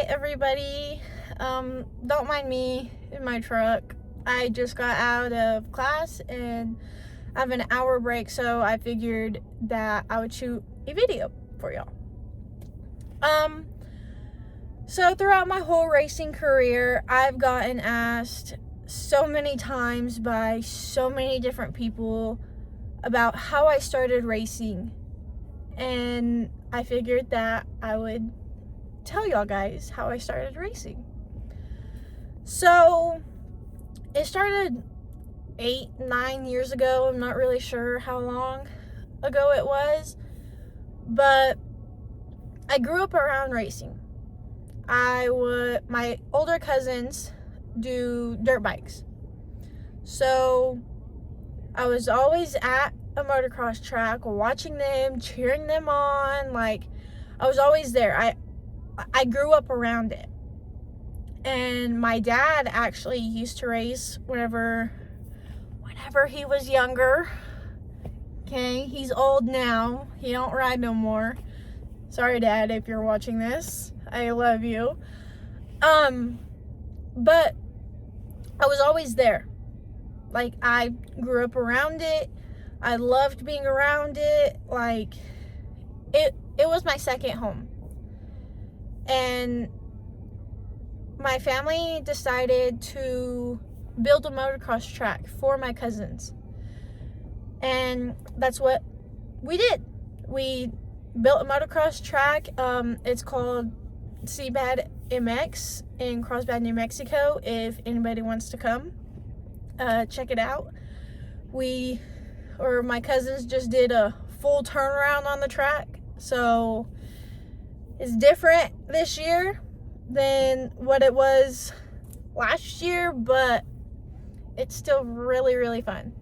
everybody. Don't mind me in my truck. I just got out of class and I have an hour break, so I figured that I would shoot a video for y'all. So throughout my whole racing career, I've gotten asked so many times by so many different people about how I started racing. And I figured that I would tell y'all guys how I started racing. So it started 8-9 years ago. I'm not really sure how long ago it was, but I grew up around racing. My older cousins do dirt bikes, so I was always at a motocross track watching them, cheering them on. Like, I was always there. I grew up around it. And my dad actually used to race whenever he was younger. Okay, he's old now. He don't ride no more. Sorry, Dad, if you're watching this. I love you. But I was always there. Like, I grew up around it. I loved being around it. Like, it was my second home. And my family decided to build a motocross track for my cousins. And that's what we did. We built a motocross track. It's called Seabad MX in Carlsbad, New Mexico. If anybody wants to come, check it out. My cousins just did a full turnaround on the track. So it's different this year than what it was last year, but it's still really, really fun.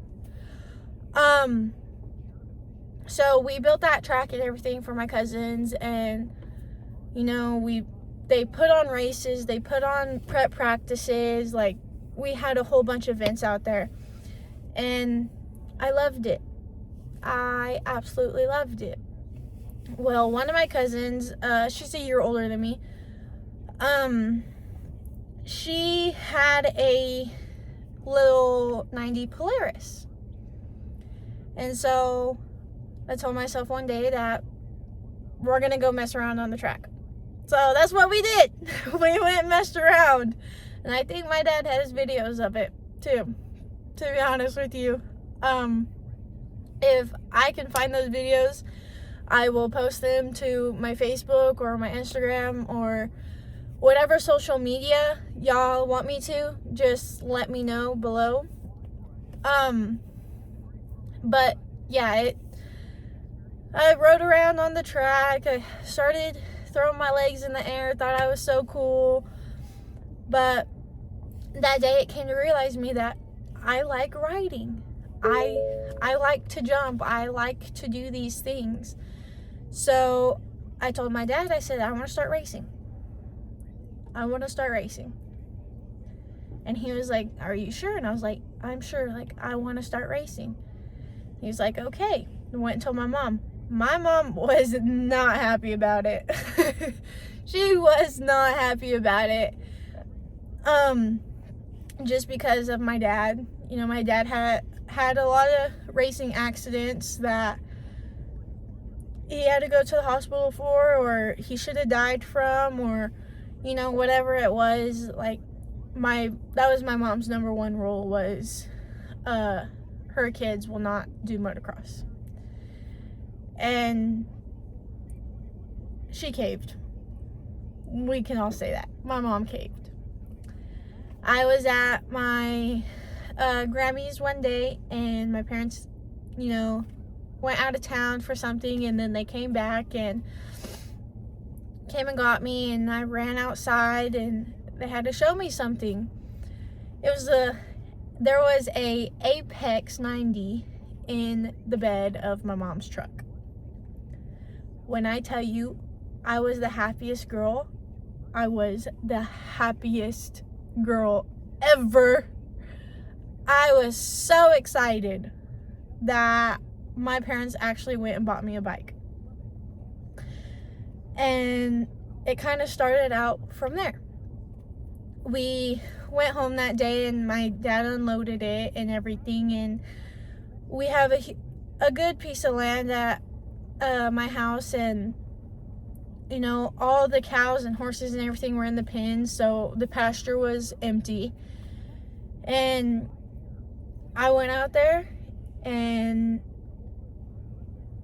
So we built that track and everything for my cousins, and they put on races, they put on prep practices. Like, we had a whole bunch of events out there, and I loved it. I absolutely loved it. Well, one of my cousins, she's a year older than me. She had a little 90 Polaris. And so I told myself one day that we're going to go mess around on the track. So that's what we did. We went and messed around. And I think my dad has videos of it too, to be honest with you. If I can find those videos, I will post them to my Facebook or my Instagram or whatever social media y'all want me to. Just let me know below. But yeah, I rode around on the track. I started throwing my legs in the air, thought I was so cool. But that day it came to realize me that I like riding. I like to jump. I like to do these things. So I told my dad, I said, I want to start racing. I want to start racing. And he was like, are you sure? And I was like, I'm sure. Like, I want to start racing. He was like, okay. I went and told my mom. My mom was not happy about it. She was not happy about it. Just because of my dad. My dad had a lot of racing accidents that he had to go to the hospital for, or he should have died from, or whatever it was. Like, that was my mom's number one rule, was her kids will not do motocross. And she caved. We can all say that. My mom caved. I was at my Grammys one day, and my parents, went out of town for something, and then they came back and came and got me, and I ran outside, and they had to show me something. There was a Apex 90 in the bed of my mom's truck. When I tell you, I was the happiest girl. I was the happiest girl ever. I was so excited that my parents actually went and bought me a bike. And it kind of started out from there. We went home that day and my dad unloaded it and everything, and we have a good piece of land at my house, and you know, all the cows and horses and everything were in the pens, so the pasture was empty. And I went out there and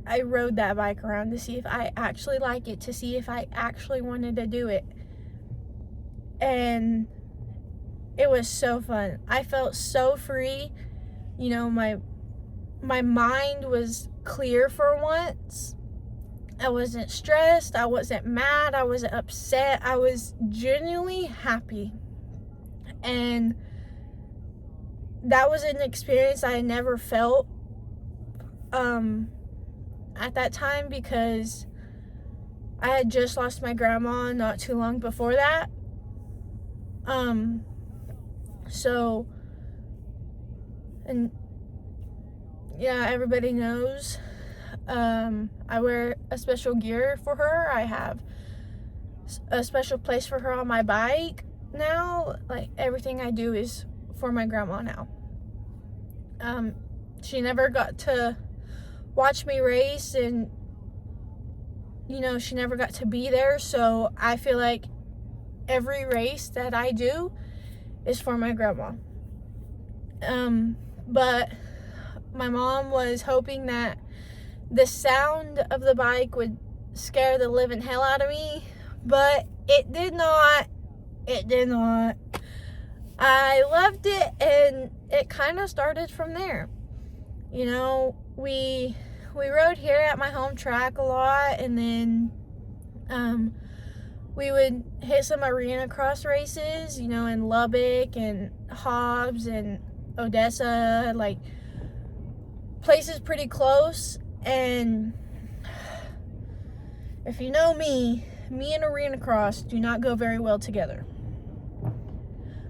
I rode that bike around to see if I actually like it, to see if I actually wanted to do it. And it was so fun. I felt so free. You know, my mind was clear for once. I wasn't stressed. I wasn't mad. I wasn't upset. I was genuinely happy. And that was an experience I never felt at that time, because I had just lost my grandma not too long before that. So, and yeah, everybody knows I wear a special gear for her. I have a special place for her on my bike now. Like, everything I do is for my grandma now. She never got to watch me race, and you know, she never got to be there, so I feel like every race that I do is for my grandma. But my mom was hoping that the sound of the bike would scare the living hell out of me, but it did not. It did not. I loved it, and it kind of started from there. You know, we rode here at my home track a lot, and then we would hit some arena cross races, you know, in Lubbock and Hobbs and Odessa, like places pretty close. And if you know me and arena cross do not go very well together.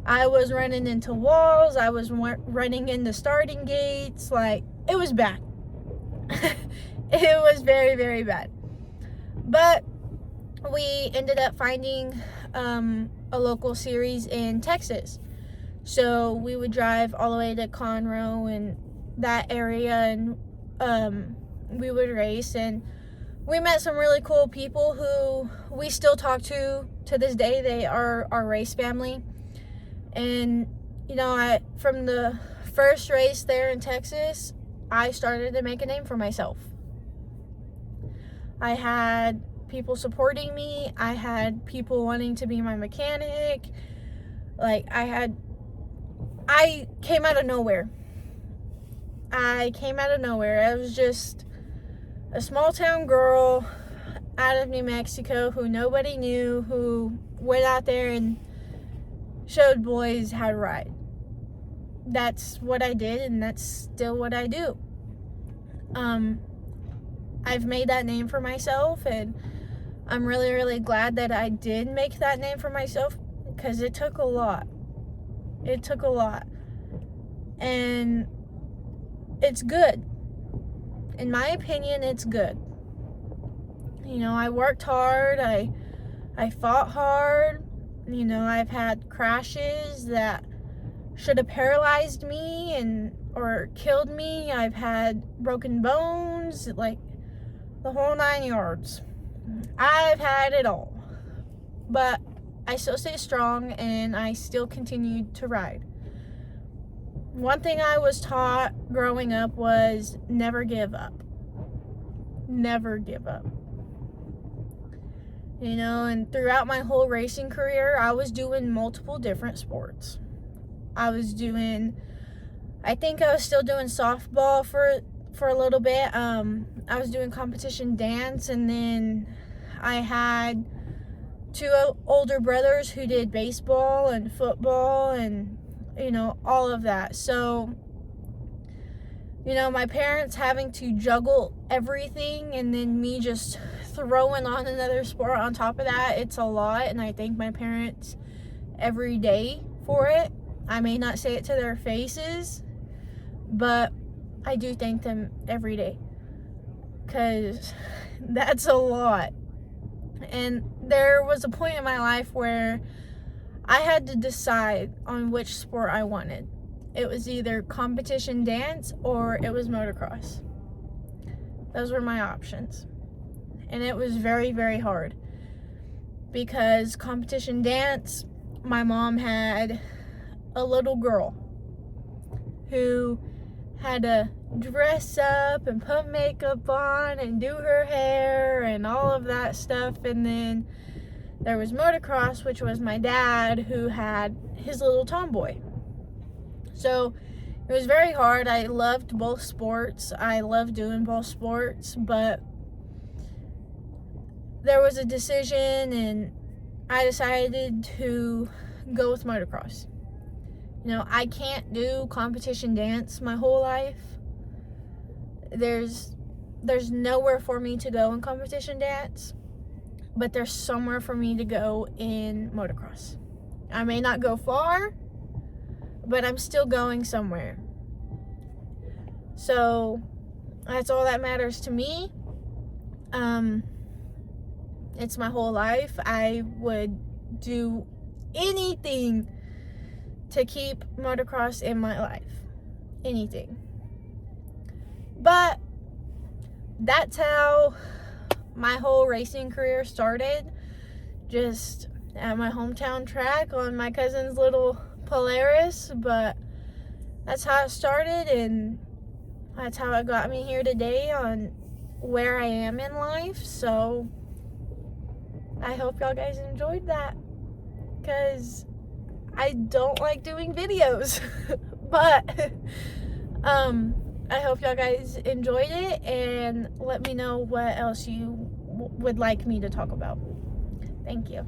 I was running into walls. I was running into starting gates. Like, it was bad. It was very, very bad. But we ended up finding a local series in Texas. So we would drive all the way to Conroe and that area, and we would race. And we met some really cool people who we still talk to this day. They are our race family. And, you know, from the first race there in Texas, I started to make a name for myself. I had people supporting me. I had people wanting to be my mechanic. Like, I came out of nowhere. I was just a small town girl out of New Mexico who nobody knew, who went out there and showed boys how to ride. That's what I did, and that's still what I do. I've made that name for myself, and I'm really, really glad that I did make that name for myself, because it took a lot. It took a lot. And it's good. In my opinion, it's good. You know, I worked hard. I fought hard. You know, I've had crashes that should have paralyzed me or killed me. I've had broken bones, like the whole 9 yards. I've had it all. But I still stay strong, and I still continued to ride. One thing I was taught growing up was never give up. Never give up. You know, and throughout my whole racing career, I was doing multiple different sports. I think I was still doing softball for a little bit. I was doing competition dance, and then I had two older brothers who did baseball and football and, you know, all of that. So, you know, my parents having to juggle everything, and then me just throwing on another sport on top of that, it's a lot, and I thank my parents every day for it. I may not say it to their faces, but I do thank them every day, because that's a lot. And there was a point in my life where I had to decide on which sport I wanted. It was either competition dance or it was motocross. Those were my options. And it was very, very hard because competition dance, my mom had a little girl who had to dress up and put makeup on and do her hair and all of that stuff. And then there was motocross, which was my dad, who had his little tomboy. So it was very hard. I loved both sports. I loved doing both sports, but there was a decision and I decided to go with motocross. You know, I can't do competition dance my whole life. There's nowhere for me to go in competition dance, but there's somewhere for me to go in motocross. I may not go far, but I'm still going somewhere. So that's all that matters to me. It's my whole life. I would do anything to keep motocross in my life. Anything. But that's how my whole racing career started. Just at my hometown track on my cousin's little Polaris. But that's how it started, and that's how it got me here today on where I am in life. So I hope y'all guys enjoyed that, because I don't like doing videos. But I hope y'all guys enjoyed it, and let me know what else you would like me to talk about. Thank you.